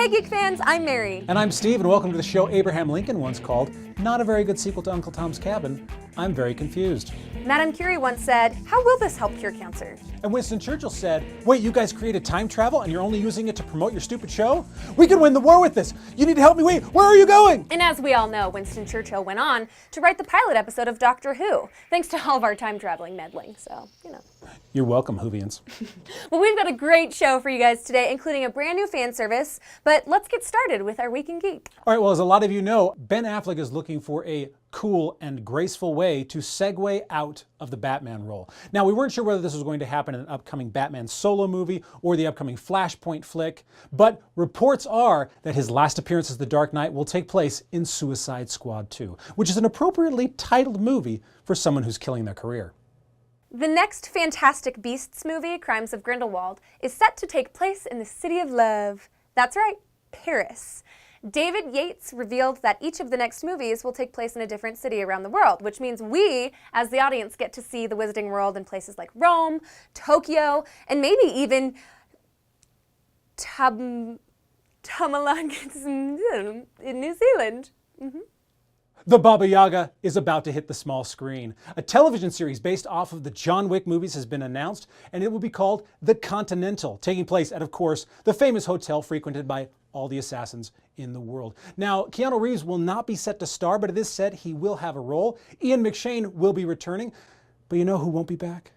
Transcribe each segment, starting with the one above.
Hey Geek fans, I'm Mary. And I'm Steve, and welcome to the show Abraham Lincoln once called not a very good sequel to Uncle Tom's Cabin. I'm very confused. Madame Curie once said, how will this help cure cancer? And Winston Churchill said, wait, you guys created time travel and you're only using it to promote your stupid show? We could win the war with this. You need to help me. Wait, where are you going? And as we all know, Winston Churchill went on to write the pilot episode of Doctor Who, thanks to all of our time traveling meddling, so, you know. You're welcome, Whovians. Well, we've got a great show for you guys today, including a brand new fan service, but let's get started with our Week in Geek. All right, well, as a lot of you know, Ben Affleck is looking for a cool and graceful way to segue out of the Batman role. Now, we weren't sure whether this was going to happen in an upcoming Batman solo movie or the upcoming Flashpoint flick, but reports are that his last appearance as the Dark Knight will take place in Suicide Squad 2, which is an appropriately titled movie for someone who's killing their career. The next Fantastic Beasts movie, Crimes of Grindelwald, is set to take place in the City of Love. That's right, Paris. David Yates revealed that each of the next movies will take place in a different city around the world, which means we, as the audience, get to see the Wizarding World in places like Rome, Tokyo, and maybe even Tamalang in New Zealand. The Baba Yaga is about to hit the small screen. A television series based off of the John Wick movies has been announced, and it will be called The Continental, taking place at, of course, the famous hotel frequented by all the assassins in the world. Now, Keanu Reeves will not be set to star, but it is said he will have a role. Ian McShane will be returning, but you know who won't be back?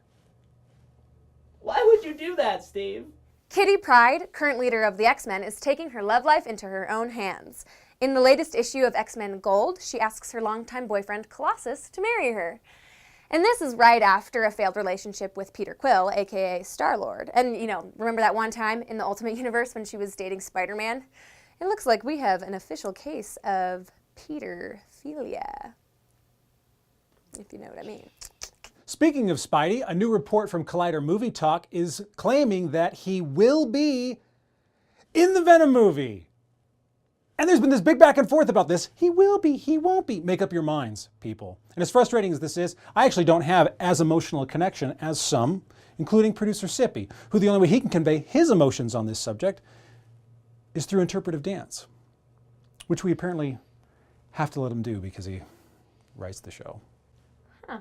Why would you do that, Steve? Kitty Pryde, current leader of the X-Men, is taking her love life into her own hands. In the latest issue of X-Men Gold, she asks her longtime boyfriend, Colossus, to marry her. And this is right after a failed relationship with Peter Quill, aka Star-Lord. And, you know, remember that one time in the Ultimate Universe when she was dating Spider-Man? It looks like we have an official case of Peter-philia, if you know what I mean. Speaking of Spidey, a new report from Collider Movie Talk is claiming that he will be in the Venom movie. And there's been this big back and forth about this. He will be, he won't be. Make up your minds, people. And as frustrating as this is, I actually don't have as emotional a connection as some, including producer Sippy, who the only way he can convey his emotions on this subject is through interpretive dance, which we apparently have to let him do because he writes the show. Huh.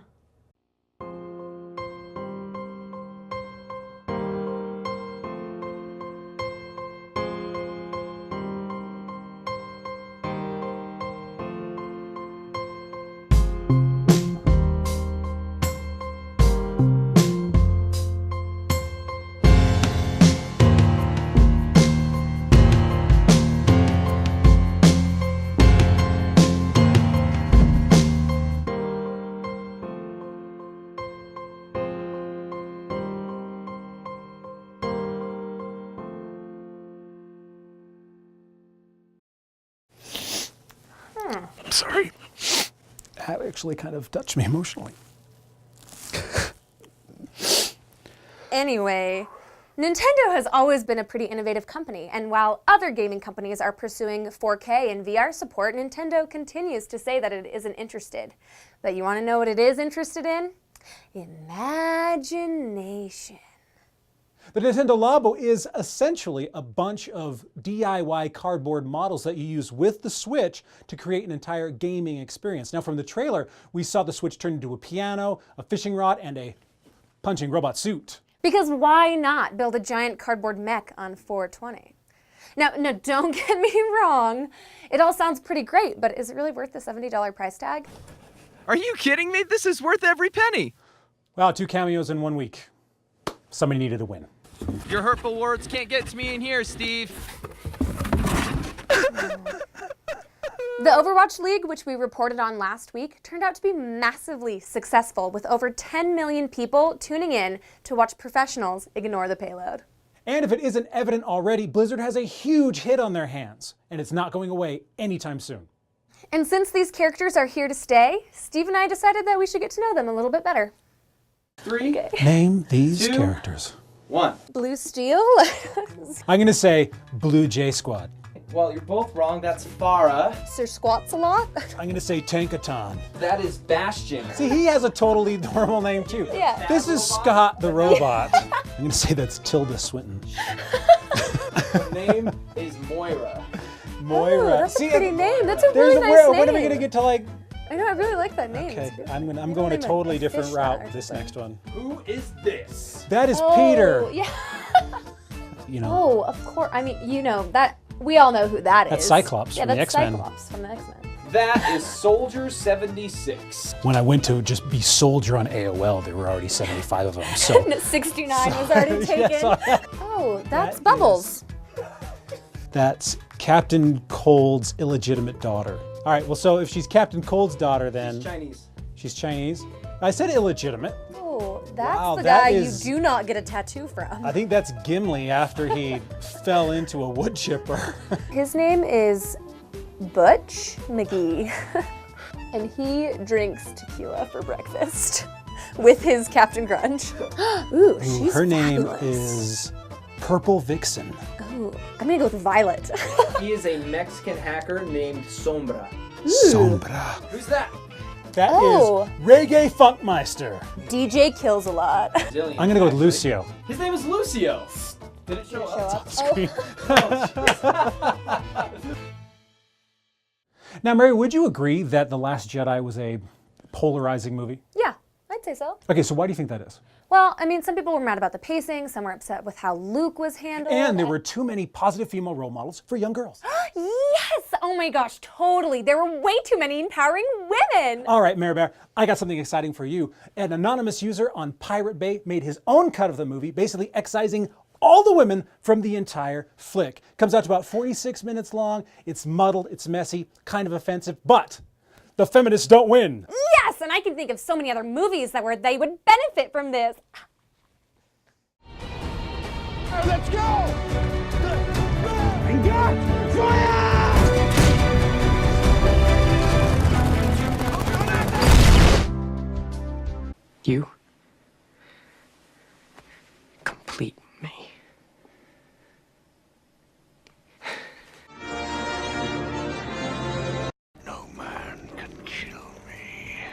I'm sorry. That actually kind of touched me emotionally. Anyway, Nintendo has always been a pretty innovative company, and while other gaming companies are pursuing 4K and VR support, Nintendo continues to say that it isn't interested. But you want to know what it is interested in? Imagination. The Nintendo LABO is essentially a bunch of DIY cardboard models that you use with the Switch to create an entire gaming experience. Now, from the trailer, we saw the Switch turn into a piano, a fishing rod, and a punching robot suit. Because why not build a giant cardboard mech on 420? Now, don't get me wrong. It all sounds pretty great, but is it really worth the $70 price tag? Are you kidding me? This is worth every penny. Wow, 2 cameos in 1 week. Somebody needed a win. Your hurtful words can't get to me in here, Steve. The Overwatch League, which we reported on last week, turned out to be massively successful, with over 10 million people tuning in to watch professionals ignore the payload. And if it isn't evident already, Blizzard has a huge hit on their hands, and it's not going away anytime soon. And since these characters are here to stay, Steve and I decided that we should get to know them a little bit better. 3, Name these 2, characters. 1. Blue Steel? I'm gonna say Blue Jay Squad. Well, you're both wrong. That's Farah. Sir Squats a lot? I'm gonna say Tankaton. That is Bastion. See, he has a totally normal name too. Yeah. This is Scott the Robot. I'm gonna say that's Tilda Swinton. Her name is Moira. Moira. Oh, that's a pretty name. That's a really nice name. When are we gonna get to like? I know. I really like that name. Okay, It's good. I'm You going a name it totally a different fish route that or this something. next one. Who is this? That is Oh, Peter. Yeah. You know. Oh, of course. I mean, you know that we all know who that is. That's Cyclops Yeah, from the that's X-Men. Cyclops from the X-Men. That is Soldier 76. When I went to just be soldier on AOL, there were already 75 of them. So. 69 was already taken. Yeah, so- Oh, that's That Bubbles. That's Captain Cold's illegitimate daughter. All right, well, so if she's Captain Cold's daughter, then Chinese. she's Chinese. I said illegitimate. Oh, that's Wow, the that guy is- you do not get a tattoo from. I think that's Gimli after he fell into a wood chipper. His name is Butch McGee, and he drinks tequila for breakfast with his Captain Crunch. Ooh, she's Her name fabulous. is Purple Vixen. Ooh, I'm gonna go with Violet. He is a Mexican hacker named Sombra. Sombra. Who's that? That is Oh. Reggae Funkmeister. DJ kills a lot. Zillion, I'm gonna go with actually. Lucio. His name is Lucio. Did it show up? Now, Mary, would you agree that The Last Jedi was a polarizing movie? Yeah, I'd say so. Okay, so why do you think that is? Well, I mean, some people were mad about the pacing, some were upset with how Luke was handled. And there were too many positive female role models for young girls. Yes! Oh my gosh, totally. There were way too many empowering women. All right, Mary Bear, I got something exciting for you. An anonymous user on Pirate Bay made his own cut of the movie, basically excising all the women from the entire flick. Comes out to about 46 minutes long. It's muddled, it's messy, kind of offensive, but the feminists don't win. Yes, and I can think of so many other movies that where they would benefit from this. Let's go! Fire! You complete me. No man can kill me.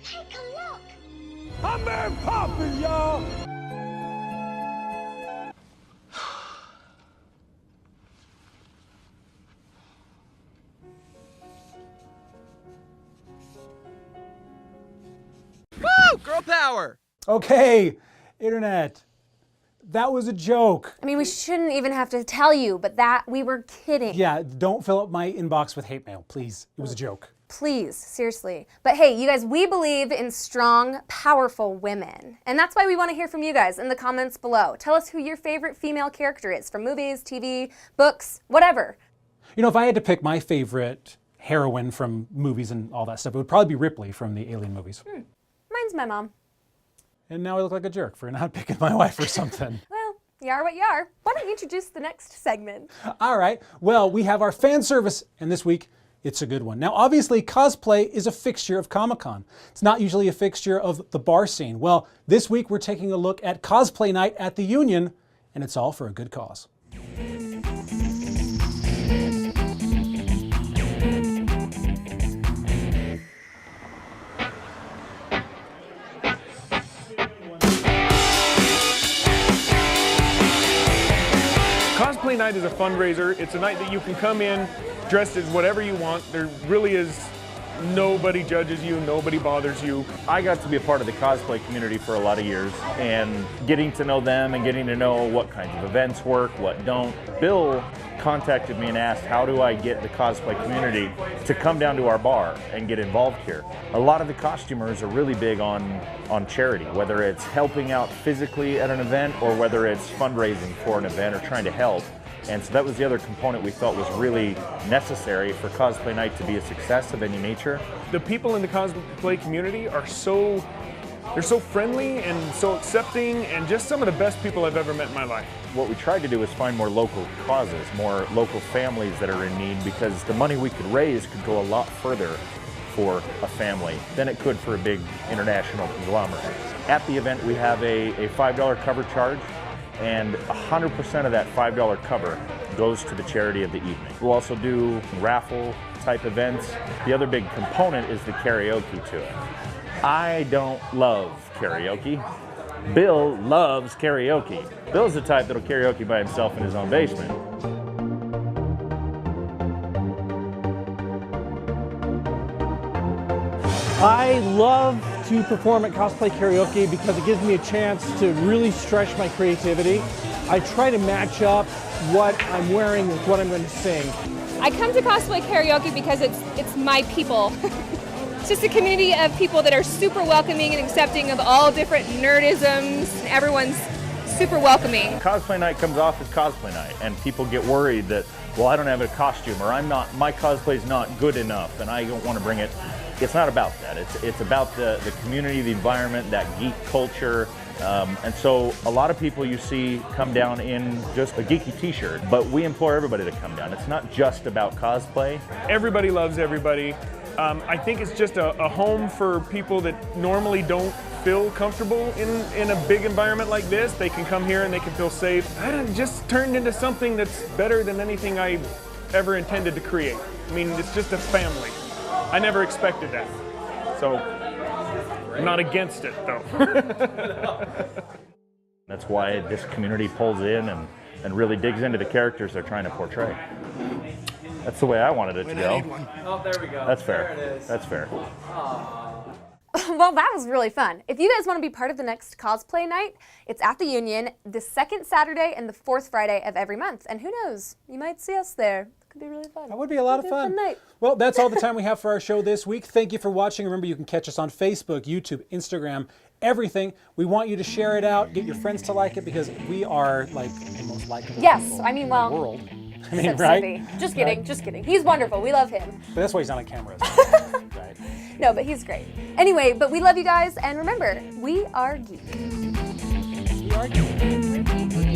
Take a look. I'm Mary Poppins, y'all! Woo! Girl power! Okay, Internet, that was a joke. I mean, we shouldn't even have to tell you, but that we were kidding. Yeah, don't fill up my inbox with hate mail, please. It was a joke. Please, seriously. But hey, you guys, we believe in strong, powerful women. And that's why we want to hear from you guys in the comments below. Tell us who your favorite female character is from movies, TV, books, whatever. You know, if I had to pick my favorite heroine from movies and all that stuff, it would probably be Ripley from the Alien movies. Mine's my mom. And now I look like a jerk for not picking my wife or something. Well, you are what you are. Why don't you introduce the next segment? All right, well, we have our fan service, and this week, it's a good one. Now, obviously, cosplay is a fixture of Comic-Con. It's not usually a fixture of the bar scene. Well, this week we're taking a look at Cosplay Night at the Union, and it's all for a good cause. Cosplay Night is a fundraiser. It's a night that you can come in dressed as whatever you want. There really is nobody judges you, nobody bothers you. I got to be a part of the cosplay community for a lot of years, and getting to know them and getting to know what kinds of events work, what don't. Bill contacted me and asked, how do I get the cosplay community to come down to our bar and get involved here? A lot of the costumers are really big on charity, whether it's helping out physically at an event or whether it's fundraising for an event or trying to help. And so that was the other component we felt was really necessary for Cosplay Night to be a success of any nature. The people in the cosplay community are they're so friendly and so accepting and just some of the best people I've ever met in my life. What we tried to do is find more local causes, more local families that are in need, because the money we could raise could go a lot further for a family than it could for a big international conglomerate. At the event, we have a $5 cover charge, and 100% of that $5 cover goes to the charity of the evening. We'll also do raffle type events. The other big component is the karaoke to it. I don't love karaoke. Bill loves karaoke. Bill's the type that'll karaoke by himself in his own basement. I love to perform at Cosplay Karaoke because it gives me a chance to really stretch my creativity. I try to match up what I'm wearing with what I'm going to sing. I come to Cosplay Karaoke because it's my people. It's just a community of people that are super welcoming and accepting of all different nerdisms. Everyone's super welcoming. Cosplay Night comes off as Cosplay Night, and people get worried that, well, I don't have a costume, or my cosplay's not good enough, and I don't want to bring it. It's not about that. It's about the community, the environment, that geek culture. And so a lot of people you see come down in just a geeky t-shirt, but we implore everybody to come down. It's not just about cosplay. Everybody loves everybody. I think it's just a home for people that normally don't feel comfortable in a big environment like this. They can come here and they can feel safe. It just turned into something that's better than anything I ever intended to create. I mean, it's just a family. I never expected that. So I'm not against it, though. That's why this community pulls in and really digs into the characters they're trying to portray. That's the way I wanted it to go. Oh, there we go. That's fair. There it is. That's fair. Well, that was really fun. If you guys want to be part of the next Cosplay Night, it's at the Union the second Saturday and the fourth Friday of every month. And who knows, you might see us there. It could be really fun. That would be a lot of fun. Night. Well, that's all the time we have for our show this week. Thank you for watching. Remember, you can catch us on Facebook, YouTube, Instagram, everything. We want you to share it out, get your friends to like it, because we are like the most likable people I mean, in well, the world. I mean, except right? Sophie. Just kidding, just kidding. He's wonderful. We love him. But that's why he's not on camera. Right? No, but he's great. Anyway, but we love you guys, and remember, we are geek. We are geek.